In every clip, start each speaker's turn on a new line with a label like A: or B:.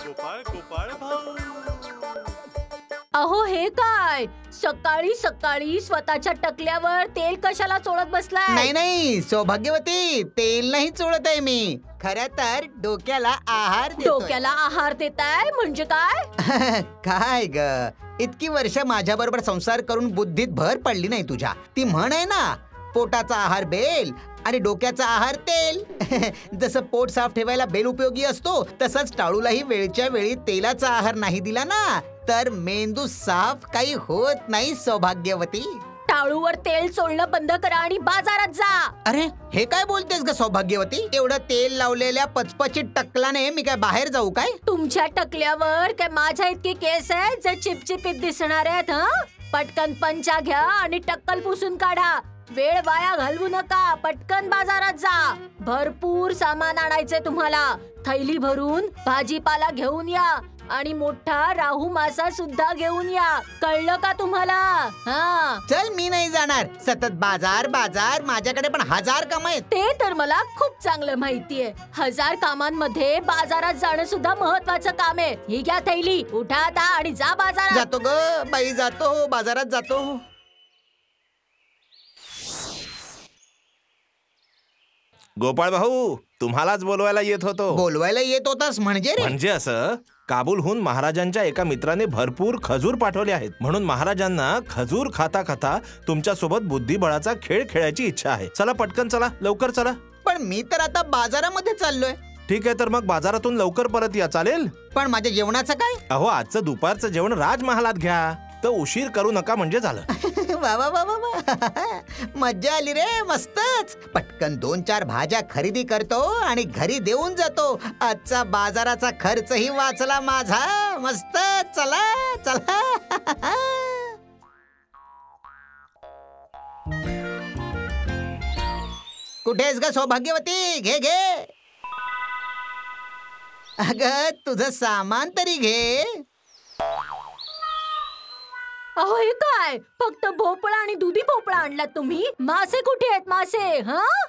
A: गोपाळ गोपाळ भाऊ.
B: अहो हे काय, सकाळी सकाळी स्वतःच्या टकल्यावर तेल कशाला चोळत बसलाय?
C: नाही नाही सौभाग्यवती, तेल नाही चोळत आहे मी. खरं तर डोक्याला आहार देतोय.
B: डोक्याला आहार देताय म्हणजे काय?
C: काय ग, इतकी वर्ष माझ्या बरोबर संसार करून बुद्धीत भर पडली नाही तुझ्या. ती म्हण आहे ना, पोटाचा आहार बेल आणि डोक्याचा आहार तेल. जसं पोट साफ ठेवायला बेल उपयोगी असतो, तसंच टाळूलाही वेळच्या वेळी तेलाचा आहार नाही दिला ना, तर मेंदू साफ काही होत नाही सौभाग्यवती.
B: टाळूवर तेल चोळणं बंद करा आणि बाजारात जा.
C: अरे हे काय बोलतेस ग सौभाग्यवती? एवढं तेल लावलेल्या पचपचित टकलाने मी काय बाहेर जाऊ काय?
B: तुमच्या टकल्यावर काय माझ्या इतके केस आहेत जे चिपचिपीत दिसणार आहेत? पटकन पंचा घ्या आणि टक्कल पुसून काढा. वेळ वाया घालवू नका, पटकन बाजारात जा. भरपूर सामान आणायचंय तुम्हाला. थैली भरून भाजीपाला घेऊन या आणि मोठा राहू मासा सुद्धा घेऊन या. कळलं का तुम्हाला?
C: चल मी नाही जाणार. सतत बाजार बाजार, माझ्याकडे पण 1000 काम आहेत.
B: ते तर मला खूप चांगलं माहितीये. 1000 कामांमध्ये बाजारात जाणं सुद्धा महत्वाचं काम आहे. ही घ्या थैली, उठा आता आणि जा बाजारात.
C: जातो ग बाई, जातो, बाजारात जातो.
A: गोपाळ भाऊ, तुम्हालाच बोलवायला येत होतो.
C: बोलवायला येत होतास म्हणजे रे?
A: म्हणजे असं, काबूलहून महाराजांच्या एका मित्राने भरपूर खजूर पाठवले आहेत, म्हणून महाराजांना खजूर खाता खाता तुमच्या सोबत बुद्धिबळाचा खेळ खेळायची इच्छा आहे. चला पटकन चला, लवकर चला.
C: पण मी तर आता बाजारामध्ये चाललोय.
A: ठीक आहे, तर मग बाजारातून लवकर परत या, चालेल?
C: पण माझ्या जेवणाचं काय?
A: अहो, आजचं दुपारचं जेवण राजमहालात घ्या, तर उशीर करू नका म्हणजे झालं.
C: वा वा वा वा, मज्जा आली रे, मस्तच. पटकन 2-4 भाज्या खरेदी करतो आणि घरी देऊन जातो. आजचा बाजाराचा खर्चही वाचला माझा. मस्त, चला चला. कुठेस ग सौभाग्यवती? घे घे. अगं तुझं सामान तरी घे.
B: अहो हे काय, फक्त भोपळा आणि दुधी भोपळा आणलात तुम्ही? मासे कुठे आहेत मासे?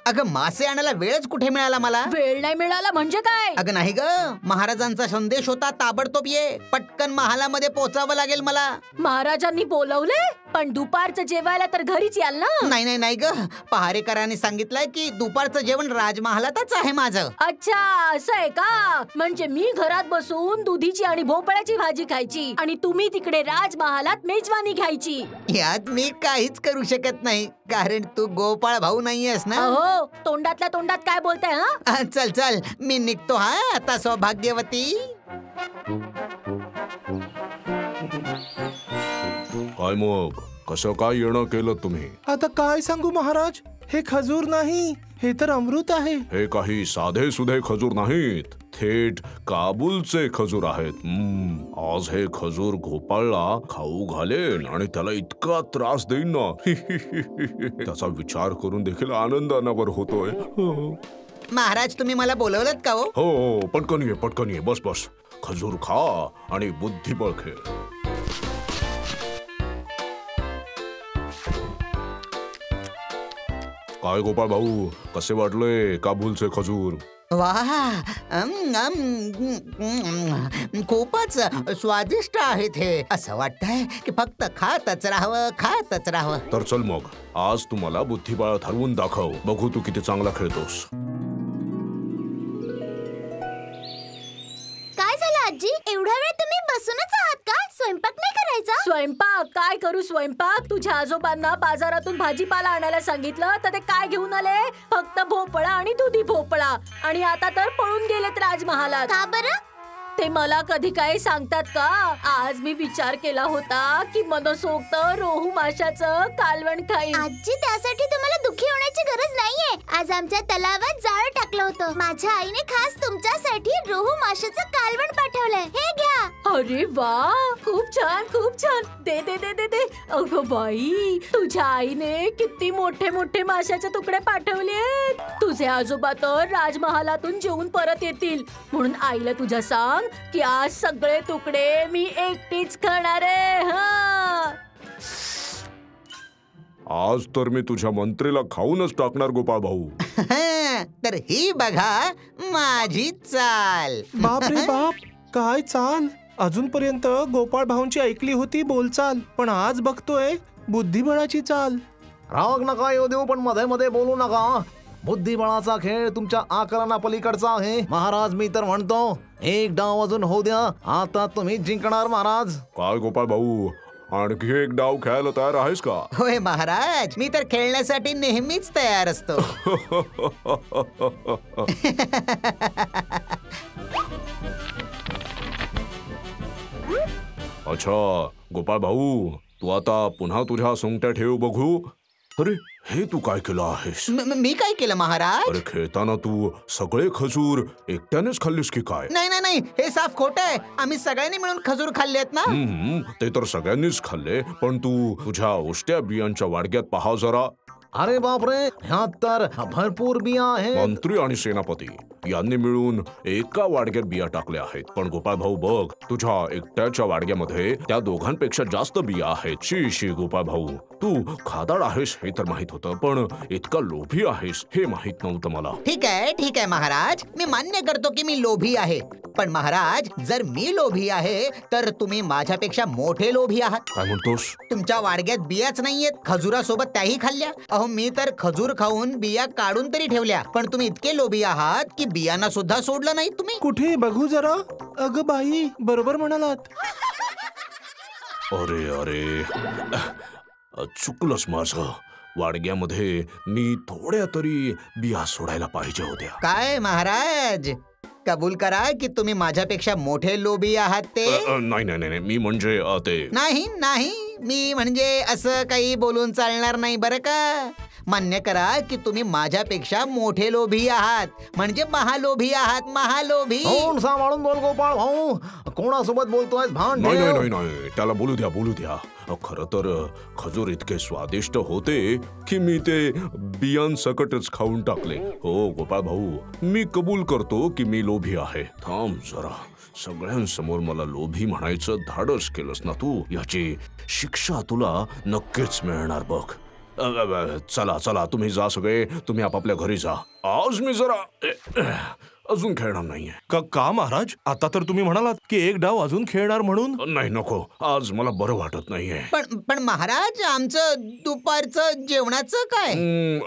C: अगं मासे आणायला वेळच कुठे मिळाला मला?
B: वेळ नाही मिळाला म्हणजे काय?
C: अगं नाही ग, महाराजांचा संदेश होता, ताबडतोब ये. पटकन महालामध्ये पोहोचावं लागेल मला.
B: महाराजांनी बोलवले? पण दुपारचं जेवायला तर घरीच याल ना?
C: नाही नाही नाही ग, पहारेकरांनी सांगितलंय की दुपारचं जेवण राजमहालातच आहे माझं.
B: अच्छा, असं आहे का? म्हणजे मी घरात बसून दुधीची आणि भोपळ्याची भाजी खायची आणि तुम्ही तिकडे राजमहालात मेजवानी घ्यायची.
C: यात मी काहीच करू शकत नाही, कारण तू गोपाळ भाऊ नाहीयेस ना.
B: हो, तोंडातल्या तोंडात काय बोलताय?
C: चल चल, मी निघतो आता सौभाग्यवती.
D: काय मग, कसं काय येणं केलं तुम्ही?
A: आता काय सांगू महाराज, हे खजूर नाही, हे तर अमृत आहे.
D: हे काही साधे सुधे खजूर नाहीत, थेट काबूलचे खजूर आहेत. आज हे खजूर गोपाळला खाऊ घालेन आणि त्याला इतका त्रास देईन ना, त्याचा विचार करून देखील आनंद अनावर होतोय.
C: महाराज, तुम्ही मला बोलवलत का?
D: हो, पटकन ये, बस बस. खजूर खा आणि बुद्धिबळ खेळ. काय गोपाळ भाऊ, कसे वाटले काबूलचे खजूर?
C: वाह, खूपच स्वादिष्ट आहेत हे. असं वाटतंय की फक्त खातच राहावं.
D: तर चल मग, आज तुम्हाला बुद्धिबळ ठरवून दाखव. बघू तू किती चांगला खेळतोस.
E: काय झालं आजी, एवढा वेळ तुम्ही बसूनच आहात का? स्वयंपाक नाही करायचा?
B: स्वयंपाक काय करू? स्वयंपाक तुझ्या आजोबांना बाजारातून भाजीपाला आणायला सांगितलं तर ते काय घेऊन आले? फक्त भोपळा आणि दुधी भोपळा. आणि आता तर पळून गेलेत राजमहालात.
E: का बरं?
B: ते मला कधी काही सांगतात का? आज मी विचार केला होता की मनसोक्त रोहू माशाचं कालवण खाईन.
E: आजी, त्यासाठी तुम्हाला दुःखी होण्याची गरज नाहीये. आज आमच्या तलावात जाळं टाकलं होतं. माझ्या आईने खास तुमच्यासाठी रोहू माशाचं कालवण पाठवलंय. हे घ्या.
B: अरे वा, खूप छान. दे दे दे दे दे. अगं बाई, तुझ्या आईने किती मोठे मोठे माशाचे तुकडे पाठवलेत. तुझे आजोबा तर राजमहालातून जेवून परत येतील, म्हणून आईला तुझ्या सांग की आज सगळे तुकडे मी एकटीच खाणार आहे.
D: आज तर मी तुझ्या मंत्रीला खाऊनच टाकणार गोपाळ भाऊ.
C: तर ही बघा माझी चाल.
A: बाप रे बाप, काय चाल? अजूनपर्यंत गोपाळ भाऊंची ऐकली होती बोलचाल, पण आज बघतोय बुद्धिबळाची चाल.
F: राग नका येऊ देऊ, पण मध्ये मध्ये बोलू नका. बुद्धिबळाचा खेळ तुमच्या आकलना पलीकडचा आहे महाराज. मी तर म्हणतो एक डाव अजून होऊ द्या, आता तुम्ही जिंकणार महाराज.
D: काय गोपाळ भाऊ, आणखी एक डाव खेळायला तयार आहेस का?
C: होय महाराज, मी तर खेळण्यासाठी नेहमीच तयार असतो.
D: अच्छा गोपाळ भाऊ, तू आता पुन्हा तुझ्या सोंगट्या ठेव बघू. अरे हे तू काय केलं आहेस?
C: मी काय केलं महाराज?
D: अरे खेळताना तू सगळे खजूर एकट्यानेच खाल्लीस की काय?
C: नाही नाही नाही, हे साफ खोट आहे. आम्ही सगळ्यांनी मिळून खजूर खाल्लेत ना.
D: ते तर सगळ्यांनीच खाल्ले, पण तू तुझ्या उष्ट्या बियांच्या वाडग्यात पहा जरा.
F: अरे बापरे, ह्यात तर भरपूर बिया आहेत.
D: मंत्री आणि सेनापती यांनी मिळून एका वाडग्यात बिया टाकल्या आहेत, पण गोपाळ भाऊ बघ, तुझ्या एकट्याच्या वाडग्यामध्ये त्या दोघांपेक्षा जास्त बिया आहेत. शी शी गोपाळ भाऊ, तू खादाड आहेस हे तर माहित होतं, पण इतका लोभी आहेस हे माहित नव्हतं मला.
C: ठीक आहे महाराज, मी मान्य करतो की मी लोभी आहे. पण महाराज, जर मी लोभी आहे तर तुम्ही माझ्यापेक्षा मोठे लोभी आहात.
D: काय म्हणतोस?
C: तुमच्या वाडग्यात बियाच नाहीयेत, खजुरासोबत त्याही खाल्ल्या. अहो, मी तर खजूर खाऊन बिया काढून तरी ठेवल्या, पण तुम्ही इतके लोभी आहात की बियांना सुद्धा सोडलं नाही तुम्ही.
A: कुठे बघू जरा? अगं बाई, बरोबर म्हणालात.
D: अरे अरे, चुकलंच माझं. वाडग्यामध्ये मी थोड्या तरी बिया सोडायला पाहिजे होत्या.
C: काय महाराज, कबूल करा की तुम्ही माझ्यापेक्षा मोठे लोभी आहात ते.
D: नाही नाही नाही, मी म्हणजे ते
C: नाही नाही, मी म्हणजे असं काही बोलून चालणार नाही बरं का. मान्य करा की तुम्ही माझ्यापेक्षा मोठे लोभी आहात, म्हणजे महालोभी आहात, महालोभी.
F: तोंड सांभाळून बोल गोपाळ भाऊ, कोणासोबत बोलतोय भान
D: नाही
F: ठेव.
D: नाही नाही, त्याला बोलू द्या बोलू द्या. खरं तर खजूर इतके स्वादिष्ट होते की मी ते बियांसकटच खाऊन टाकले. हो गोपाळ भाऊ, मी कबूल करतो की मी लोभी आहे. थांब जरा, सगळ्यांसमोर मला लोभी म्हणायचं धाडस केलंस ना तू, याची शिक्षा तुला नक्कीच मिळणार बघ. चला चला, तुम्ही जा सगळे, तुम्ही आपापल्या घरी जा. आज मी जरा अजून खेळणार नाहीये.
A: का महाराज? आता तर तुम्ही म्हणालात की एक डाव अजून खेळणार म्हणून.
D: नाही नको, आज मला बरं वाटत नाहीये.
C: पण महाराज, आमचं दुपारचं जेवणाचं काय?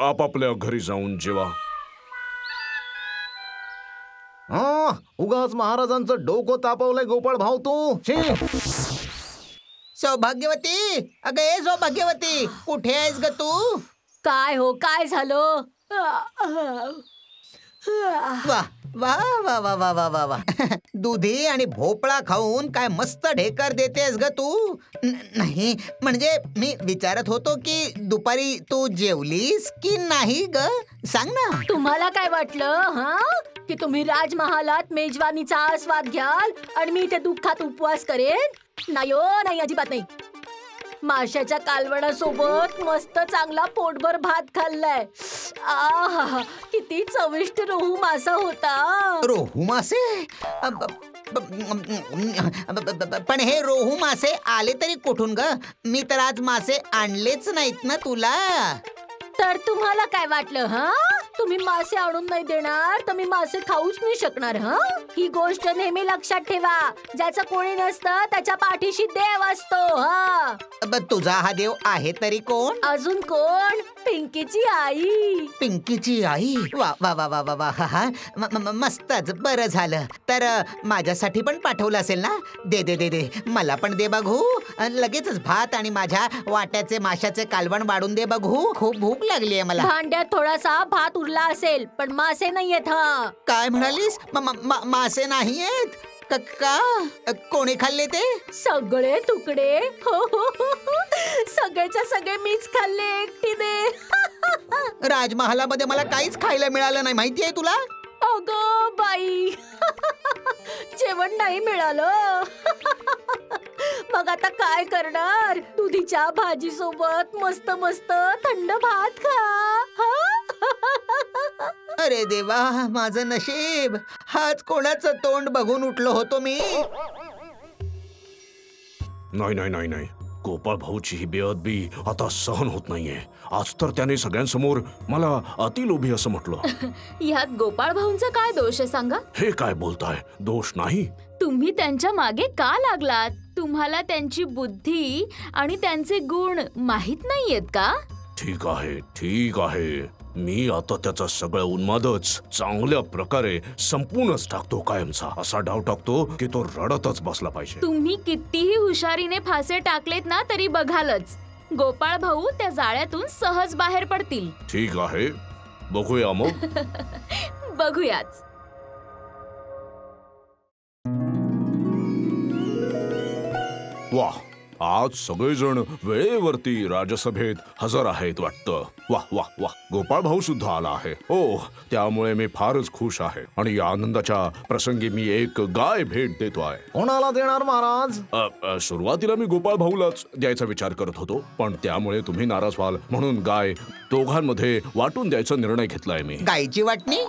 D: आपापल्या घरी जाऊन जेवा.
F: उगाच महाराजांचं डोकं तापवलंय गोपाळ भाऊ तू.
C: सौभाग्यवती, अगं ए सौभाग्यवती, कुठे आहेस ग तू?
B: काय हो, काय झालं?
C: वा वा वा वा वा वा वा वा. दुधी आणि भोपळा खाऊन काय मस्त ढेकर देतेस ग तू. नाही म्हणजे मी विचारत होतो की दुपारी तू जेवलीस की नाही ग, सांग ना.
B: तुम्हाला काय वाटलं हा, की तुम्ही राजमहालात मेजवानीचा आस्वाद घ्याल आणि मी इथे दुःखात उपवास करेन? नाही हो, नाही, अजिबात नाही. माशाच्या कालवणासोबत मस्त चांगला पोटभर भात खाल्लाय. आहा, किती चविष्ट रोहू मासा होता.
C: रोहू मासे? पण हे रोहू मासे आले तरी कुठून ग? मी तर आज मासे आणलेच नाहीत ना तुला.
B: तर तुम्हाला काय वाटलं हा, तुम्ही मासे आणून नाही देणार तर मी मासे खाऊच नाही शकणार? हा, ही गोष्ट नेहमी लक्षात ठेवा. ज्याचं कोणी नसतं त्याच्या पाठीशी देव असतो. हा,
C: तुझा हा देव आहे तरी कोण?
B: अजून कोण? पिंकीची आई.
C: पिंकीची आई? वा वा वा वा वा वा. हा, मस्तच, बरं झालं. तर माझ्यासाठी पण पाठवलं असेल ना? दे दे दे दे, मला पण दे बघू. लगेचच भात आणि माझ्या वाट्याचे माशाचे कालवण वाढून दे बघू. खूप भूक लागली आहे मला.
B: भांड्यात थोडासा भात उरला असेल, पण मासे नाहीयेत. हा,
C: काय म्हणालीस? मासे नाहीयेत का? कोणी खाल्ले ते?
B: सगळे तुकडे. हो हो हो, सगळेच्या सगळे मीच खाल्ले एकटीने.
C: राजमहालामध्ये मला काहीच खायला मिळालं नाही, माहिती आहे तुला?
B: अगं बाई, जेवण नाही मिळालं. मग आता काय करणार? दुधीच्या भाजी सोबत मस्त मस्त थंड भात खा.
C: अरे देवा, माझं नशीब. हाच कोणाचं तोंड बघून उठलो होतो मी.
D: नाही नाही नाही नाही, गोपाळ भाऊची ही बेअदबी आता सहन होत नाहीये. आज तर त्याने सगळ्यांसमोर मला अतिलोभी असं म्हटलं.
G: ह्यात गोपाळ भाऊंचा काय दोष आहे सांगा?
D: हे काय बोलताय? दोष नाही.
G: तुम्ही त्यांच्या मागे का लागलात? तुम्हाला त्यांची बुद्धी आणि त्यांचे गुण माहित नाहीयेत का?
D: ठीक आहे, ठीक आहे. मी आता त्याचा सगळं उन्मादच चांगल्या प्रकारे संपूनच टाकतो कायमचा. असा डाव टाकतो की तो रडतच बसला पाहिजे.
G: तुम्ही कितीही हुशारीने फासे टाकलेत ना तरी बघालच, गोपाळ भाऊ त्या जाळ्यातून सहज बाहेर पडतील.
D: ठीक आहे, बघूया मग.
G: बघूयाच.
D: वाह, आज सगळेजण वेळेवरती राजसभेत हजर आहेत वाटतं. वाह वाह वाह, गोपाळ भाऊ सुद्धा आला आहे. हो, त्यामुळे मी फारच खुश आहे आणि या आनंदाच्या प्रसंगी मी एक गाय भेट देतो आहे.
F: कोणाला देणार महाराज?
D: सुरुवातीला मी गोपाळ भाऊलाच द्यायचा विचार करत होतो, पण त्यामुळे तुम्ही नाराज व्हाल म्हणून गाय दोघांमध्ये वाटून द्यायचा निर्णय घेतलाय मी.
C: गायची वाटणी?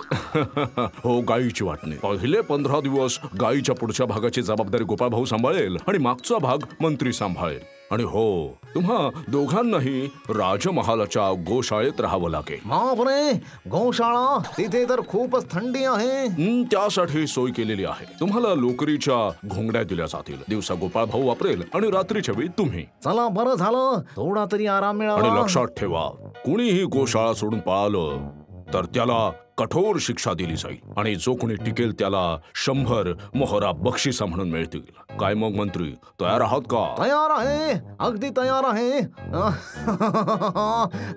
D: हो, गायीची वाटणी. पहिले 15 दिवस गायीच्या पुढच्या भागाची जबाबदारी गोपाळ भाऊ सांभाळेल आणि मागचा भाग मंत्री सांभाळेल. आणि हो, तुम्हा दोघांनाही राजमहालाच्या गोशाळेत राहावं लागेल.
F: बापरे, गोशाळा? तिथे तर खूपच थंडी आहे.
D: त्यासाठी सोय केलेली आहे. तुम्हाला लोकरीच्या घोंगड्या दिल्या जातील. दिवसा गोपाळ भाऊ वापरेल आणि रात्रीच्या वेळी तुम्ही.
F: चला, बरं झालं, थोडा तरी आराम मिळाला.
D: आणि लक्षात ठेवा, कुणीही गोशाळा सोडून पळालं तर त्याला कठोर शिक्षा दिली जाईल आणि जो कोणी टिकेल त्याला 100 मोहरा बक्षिसा म्हणून मिळतील. काय मग मंत्री, तयार आहात का?
F: तयार आहे, अगदी तयार आहे.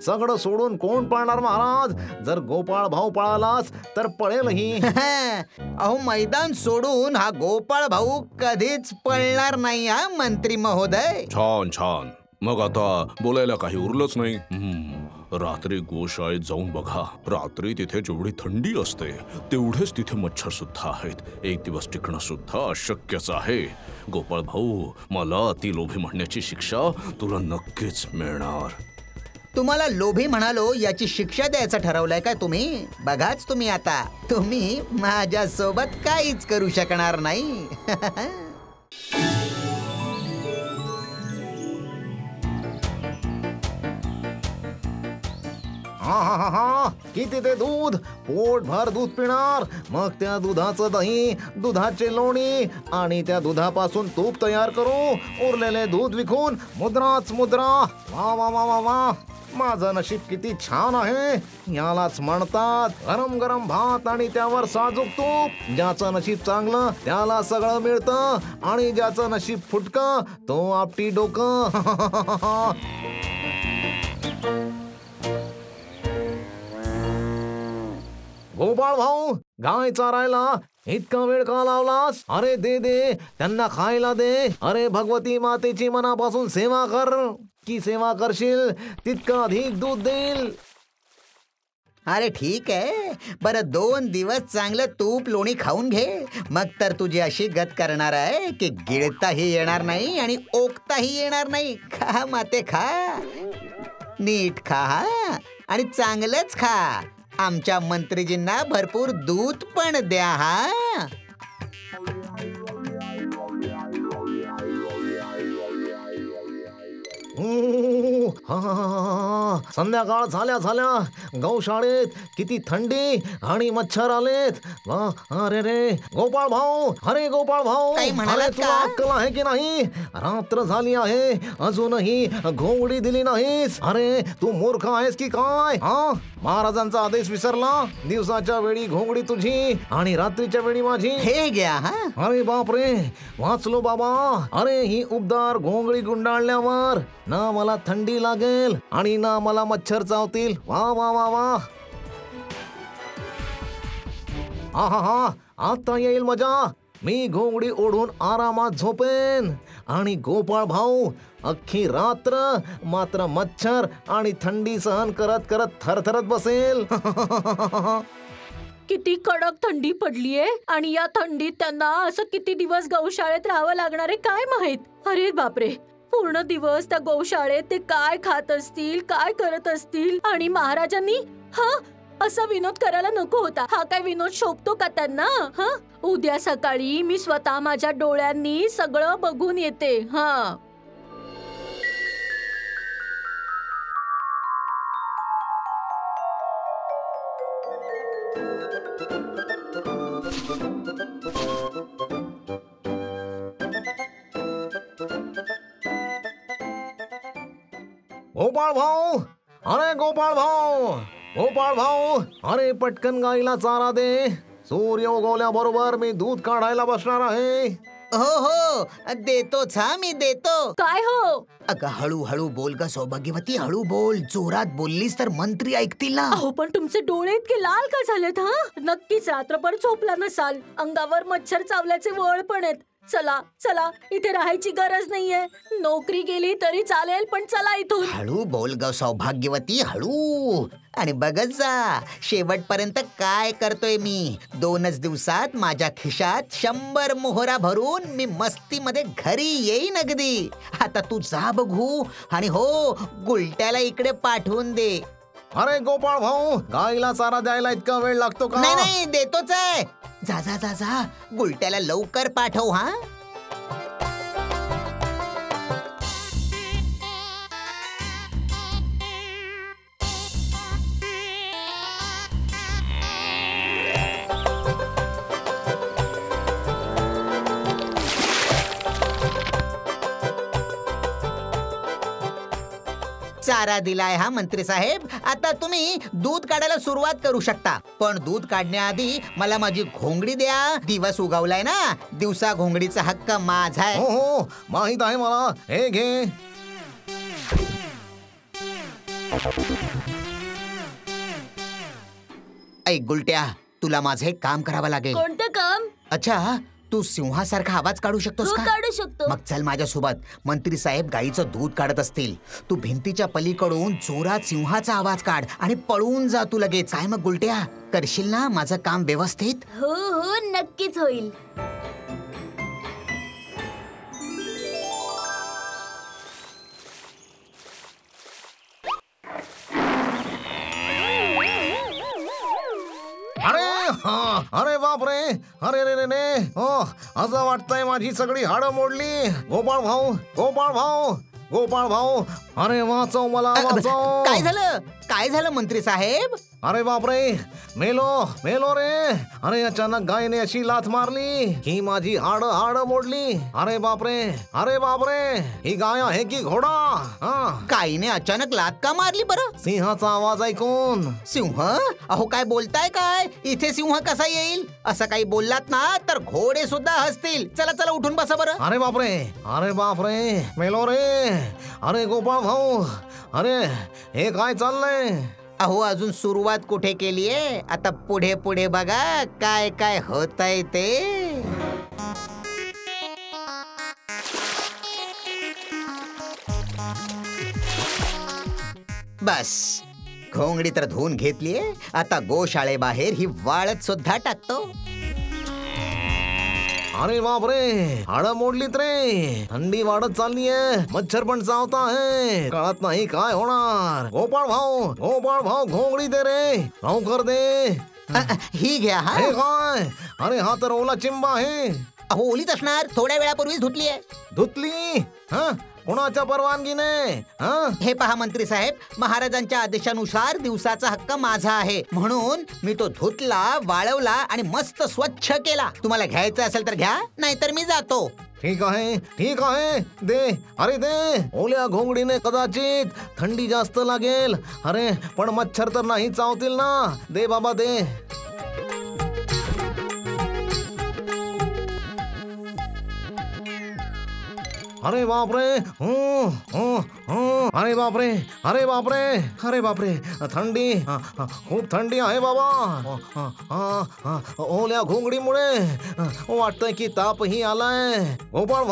F: सगळं सोडून कोण पळणार महाराज? जर गोपाळ भाऊ पळालाच तर पळेलही.
C: अहो, मैदान सोडून हा गोपाळ भाऊ कधीच पळणार नाही हा मंत्री महोदय.
D: छान छान. मग आता बोलायला काही उरलंच नाही. रात्री गोशाळेत जाऊन बघा. रात्री तिथे जेवढी थंडी असते तेवढेच तिथे मच्छर सुद्धा आहेत. एक दिवस टिकणं सुद्धा अशक्यच आहे. गोपाळ भाऊ, मला अति लोभी म्हणण्याची शिक्षा तुला नक्कीच मिळणार.
C: तुम्हाला लोभी म्हणालो याची शिक्षा द्यायचं ठरवलंय काय तुम्ही? बघाच तुम्ही आता, तुम्ही माझ्यासोबत काहीच करू शकणार नाही.
F: किती ते दूध, पोटभर दूध पिणार, मग त्या दुधाचं दही, दुधाचे लोणी आणि त्या दुधापासून तूप तयार करू, उरलेले दूध विकून मुद्राच मुद्रा. वा वा वा वा वा, माझं नशीब किती छान आहे. यालाच म्हणतात गरम गरम भात आणि त्यावर साजूक तूप. ज्याचं नशीब चांगलं त्याला सगळं मिळतं आणि ज्याचं नशीब फुटकं तो आपटी डोकं. गोपाळ भाऊ, गाय चारायला इतका वेळ का लावलास? अरे दे दे, त्यांना खायला दे. अरे भगवती मातेची मनापासून सेवा कर. की सेवा करशील तितकं अधिक दूध देईल.
C: अरे ठीक आहे, बरं 2 दिवस चांगलं तूप लोणी खाऊन घे, मग तर तुझी अशी गत करणार आहे की गिळताही येणार नाही आणि ओकताही येणार नाही. खा माते, खा, नीट खा आणि चांगलंच खा. आमच्या मंत्रीजींना भरपूर दूध पण द्या. हा,
F: संध्याकाळ झाल्या झाल्या गौशाळेत किती थंडी आणि मच्छर आलेत. अरे रे गोपाळ भाऊ, अरे गोपाळ भाऊ,
C: काही म्हणालात
F: तुला
C: का?
F: अक्कल आहे की नाही? रात्र झाली आहे, अजूनही घोंगडी दिली नाहीस. अरे तू मूर्ख आहेस की काय? महाराजांचा आदेश विसरला? दिवसाच्या वेळी घोंगडी तुझी आणि रात्रीच्या वेळी माझी.
C: हे घ्या. हा,
F: अरे बापरे, वाचलो बाबा. अरे ही उबदार घोंगडी गुंडाळल्यावर ना मला थंडी लागेल आणि ना मला मच्छर चावतील. वा वा वा वा. हा, आता येईल मजा. मी घोंगडी ओढून आरामात झोपेन आणि गोपाळ भाऊ अख्खी रात्र मात्र मच्छर आणि थंडी सहन करत करत थरथरत बसेल.
B: किती कडक थंडी पडलीये आणि या थंडीत त्यांना असं किती दिवस गौशाळेत राहावं लागणार आहे काय माहित. अरे बापरे, पूर्ण दिवस त्या गौशाळेत ते काय खात असतील, काय करत असतील. आणि महाराजांनी असा विनोद करायला नको होता. हा काय विनोद शोभतो का त्यांना? उद्या सकाळी मी स्वतः माझ्या डोळ्यांनी सगळं बघून येते.
F: गोपाळ भाऊ, अरे गोपाळ भाऊ, गोपाळ भाऊ, अरे पटकन गाईला चारा दे. सूर्य उगवल्याबरोबर मी दूध काढायला बसणार आहे.
C: हो हो देतोच हा, मी देतो.
B: काय हो?
C: अगं हळूहळू बोल ग सौभाग्यवती, हळू बोल. जोरात बोललीस तर मंत्री ऐकतील ना.
B: अहो पण तुमचे डोळे इतके लाल का झालेत? हा, नक्कीच रात्रभर झोपला नसाल. अंगावर मच्छर चावल्याचे वळ पण आहेत. चला चला, इथे राहायची गरज नाहीये. नोकरी गेली तरी चालेल, पण चला इथून.
C: हळू बोल ग सौभाग्यवती, हळू. आणि बघत जा शेवटपर्यंत काय करतोय मी. 2च दिवसात माझ्या खिशात 100 मोहरा भरून मी मस्तीमध्ये घरी येईन अगदी. आता तू जा बघू. आणि हो, गुलट्याला इकडे पाठवून दे.
F: अरे गोपाळ भाऊ, गाईला चारा द्यायला इतका वेळ लागतो का?
C: नाही नाही, देतोच आहे. जा जा जा जा, गुलट्याला लवकर पाठव हा. चारा दिलाय हा मंत्री साहेब. आता तुम्ही दूध काढायला सुरुवात करू शकता. पण दूध काढण्याआधी मला माझी घोंगडी द्या. दिवस उगवलाय ना, दिवसा घोंगडीचा हक्क माझा आहे.
F: हो हो, माहित आहे मला. हे घे.
C: ऐक गुलट्या, तुला माझं एक काम करावं लागेल.
G: कोणतं काम?
C: अच्छा, तू सिंहासारखा आवाज काढू शकतोस
G: हो,
C: का?
G: काढू शकतो.
C: मग चल माझ्यासोबत. मंत्री साहेब गाईचं दूध काढत असतील. तू भिंतीच्या पलीकडून जोरात सिंहाचा आवाज काढ आणि पळून जा तू लगेच. काय मग गुलट्या, करशील ना माझं काम व्यवस्थित?
G: हो हो, नक्कीच होईल.
F: अरे हा, अरे बापरे, अरे रे रे रे. हो, असं वाटतंय माझी सगळी हाडं मोडली. गोपाळ भाऊ, गोपाळ भाऊ, गोपाळ भाऊ, अरे वाचव मला, वाचव.
C: काय झालं? काय झालं मंत्री साहेब?
F: अरे बापरे, मेलो मेलो रे. अरे अचानक गायने अशी लाथ मारली की माझी हाड मोडली. अरे बापरे, अरे बापरे, ही गाय आहे की घोडा? हा,
C: काईने अचानक लात का मारली बरं?
F: सिंहाचा आवाज ऐकून.
C: सिंह? अहो काय बोलताय काय? इथे सिंह कसा येईल? असं काही बोललात ना तर घोडे सुद्धा हसतील. चला चला, उठून बसा बरं.
F: अरे बापरे, अरे बापरे, मेलो रे. अरे गोपाळ भाऊ, अरे हे काय चाललंय?
C: अहो अजून सुरुवात कुठे केलीये? आता पुढे पुढे बघा काय काय होतंय ते. बस, घोंगडी तर धुवून घेतलीये. आता गोशाळेबाहेर ही वाळत सुद्धा टाकतो.
F: अरे बापरे, हाडं मोडलीत रे. थंडी वाढत चाललीये, मच्छर पण चावत आहे. कळत नाही काय होणार. गोपाळ भाऊ, घोंगडी दे रे, लवकर दे.
C: ही घ्या हा.
F: हे काय? अरे हा तर ओला चिंबा आहे.
C: अहो ओलीच असणार, थोड्या वेळापूर्वीच धुतलीये.
F: धुतली? हा, कोणाच्या परवानगीने? हा,
C: हे पहा मंत्री साहेब, महाराजांच्या आदेशानुसार दिवसाचा हक्क माझा आहे. म्हणून मी तो धुतला, वाळवला आणि मस्त स्वच्छ केला. तुम्हाला घ्यायचं असेल तर घ्या, नाहीतर मी जातो.
F: ठीक आहे, ठीक आहे, दे. अरे दे. ओल्या घोंगडीने कदाचित थंडी जास्त लागेल. अरे पण मच्छर तर नाही चावतील ना. दे बाबा दे. अरे बापरे, अरे बापरे, अरे बापरे, अरे बापरे, थंडी, खूप थंडी आहे बाबा. ओल्या घोंगडीमुळे वाटतंय की तापही आलाय. गोपाळ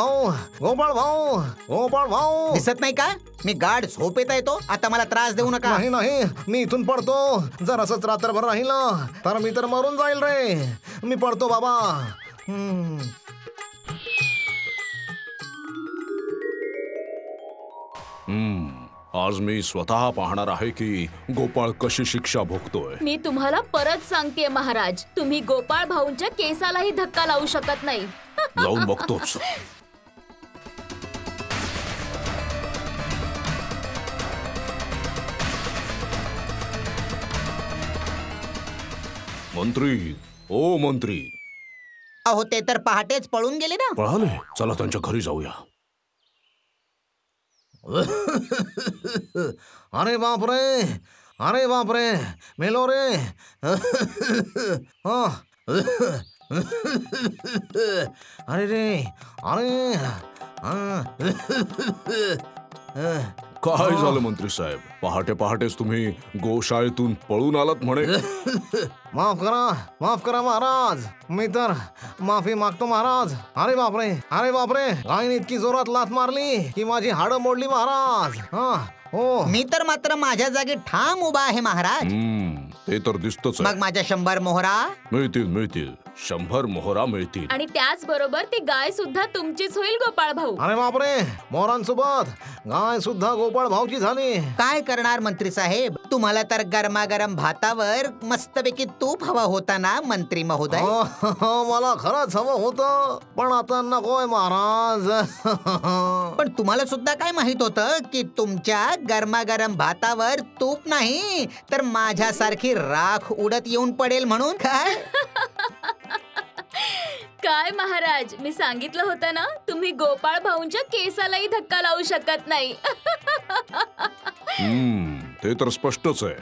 F: भाऊ,
C: दिसत नाही का मी गाढ झोपेत येतो? आता मला त्रास देऊ नका.
F: नाही नाही, मी इथून पडतो. जर असंच रात्रभर राहिलं तर मी तर मरून जाईल रे. मी पडतो बाबा.
D: आज मी स्वतः पाहणार आहे की गोपाळ कशी शिक्षा भोगतोय.
G: मी तुम्हाला परत सांगतेय महाराज, तुम्ही गोपाळ भाऊंच्या केसालाही धक्का लावू शकत नाही.
D: जाऊन बघतोच. मंत्री, ओ मंत्री.
C: अहो ते तर पहाटेच पळून गेले ना.
D: पळाले? चला त्यांच्या घरी जाऊया.
F: अरे बापरे, अरे बापरे, मेलो रे. अरे रे, अरे.
D: काय झालं मंत्री साहेब? पहाटे पहाटेच तुम्ही गोशाळेतून पळून आलात म्हणे.
F: माफ करा महाराज, मी तर माफी मागतो महाराज. अरे बापरे, गायने इतकी जोरात लाथ मारली की माझी हाडं मोडली महाराज. हो.
C: मी तर मात्र माझ्या जागी ठाम उभा आहे महाराज.
D: ते तर दिसतच
C: मग माझ्या 100 मोहरा
D: मिळतील 100 मोहरा मिळतील.
G: आणि त्याच बरोबर ती गाय सुद्धा तुमचीच होईल गोपाळ भाऊ.
F: अरे बापरे, मोरांसोबत गाय सुद्धा गोपाळ भाऊची झाली.
C: काय करणार मंत्री साहेब, तुम्हाला तर गरमागरम भातावर मस्तपैकी तूप हवा होता ना मंत्री महोदय.
F: मला खरंच हवं होतं, पण आता नकोय महाराज.
C: पण तुम्हाला सुद्धा काय माहित होतं की तुमच्या गरमागरम भातावर तूप नाही तर माझ्यासारखी राख उडत येऊन पडेल म्हणून.
G: काय महाराज, मी सांगितलं होतं ना, तुम्ही गोपाळ भाऊंच्या केसालाही धक्का लावू शकत नाही.
D: ते तर स्पष्टच आहे.